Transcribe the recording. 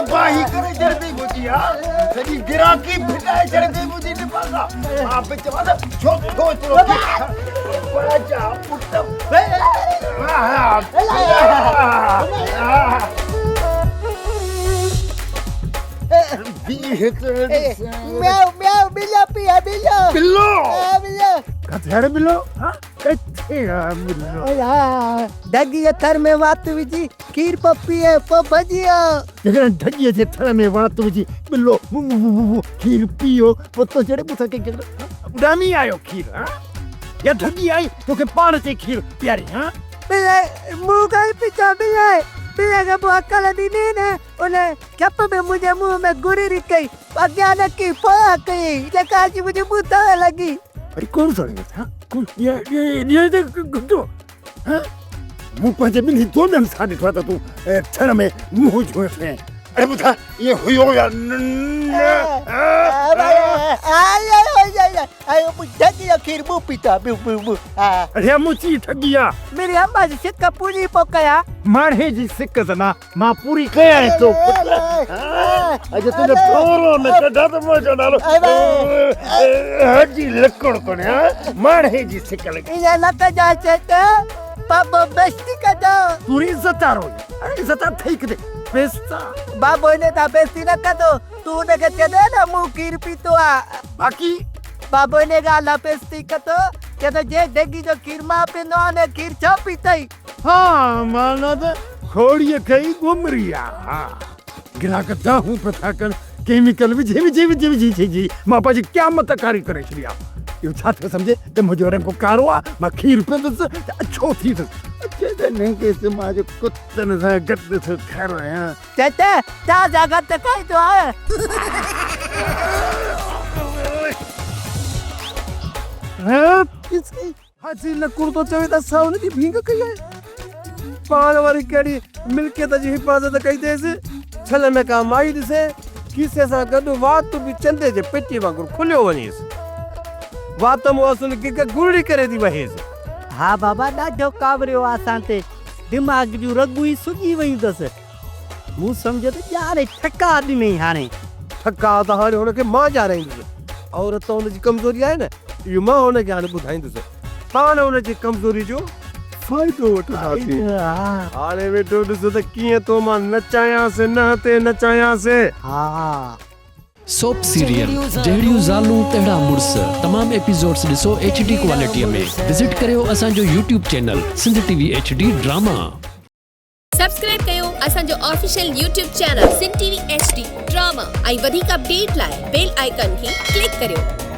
तबाही करे जल्दी बुझिया सॼी गिराकी फिटाए जल्दी बुझी न पासा आप चवा छो सोच रो बड़ा पुट म्याऊ म्याऊ बिल्लो पिया बिल्लो बिल्लो बिल्लो कथेड़ बिल्लो हां कथे बिल्लो डगी थर में वात विजी खीर पप्पी है भजिया जगह ढगी जे थर में वात विजी बिल्लो खीर पियो पतो चढ़े पुथा के उडामी आयो खीर हां या ढगी आई तो के पाण से खीर प्यारी हां बिल्ले मुगल पिता बिल्ले बिल्ले का अकल दी ने उन्हें कप में मुझे मुंह में गुरी रिकई अज्ञान की फोड़ा कई जका जी मुझे बुता लगी अरे कौन सा हां कौन ये गुड्डो हां मुंह पर जब नहीं दो दिन साथ था तू थर में मुंह जो है अरे बुधा ये हुयो या आयो ढगी खीर मुंह पिता बु अरे मुची ठगिया मेरी अम्मा जी सिक्का पूरी पोकया मारे जी सिक्का जना मां पूरी कया है तो अजे तुने थोरो न कढा तो मो डालो हजी लकड़ कोने मारे जी सिक्का लगे ये लका जाचे तो बाबो बेस्ती का दो पूरी इज्जत आरो इज्जत ठीक दे बेस्ता बाबो ने ता बेस्ती न का दो तू ने के चले ना मुंह खीर पीतो बाकी बाबो ने गाला बेस्ती का तो के तो जे देगी जो खीर मा पे नो ने खीर छो पीतई हां मानो तो खोड़ी कई गुमरिया हां गिरा के दा हूं पता कर केमिकल भी जी मापा जी क्या मत कारी करे छलिया यो छात्र समझे ते मुझे रंग को कारवा मा खीर पे तो अच्छो थी तो जे नहीं के से मा जो कुत्तन सा गद से खा रहे हैं चाचा ता जगत कई तो है इसकी हाथी लकुर तो चवे ता सावन की भींग कई है पान वाली केड़ी मिलके त जी हिफाजत कई दे से छल में का माई दिसे किसे सा गड वात भी चंदे जे पेटी वांगुर खुलियो वनीस वात मो असन की गुरड़ी करे दी वहेस हां बाबा डाढो कावरियो आसांते दिमाग जो रगुई सुजी वई दस मु समझे तो यार ठक्का आदमी हाने ठक्का त हाने होने के मां जा रही और तो उन जी कमजोरी है ना ये मां होने के हाने बुधाई दस पान होने जी कमजोरी जो फायदो उठाती हाने बेटो दस त किए तो मां नचाया से नहते नचाया से हां सोप सीरियल जहिड़ियूं ज़ालूं तहिड़ा मुड़स तमाम एपिसोड्स ॾिसो HD क्वालिटीअ में विजिट करियो असांजो YouTube channel Sindh TV HD drama subscribe कयो असांजो official YouTube channel Sindh TV HD drama ऐं वधीक अपडेट लाइ बेल आइकन खे क्लिक करियो।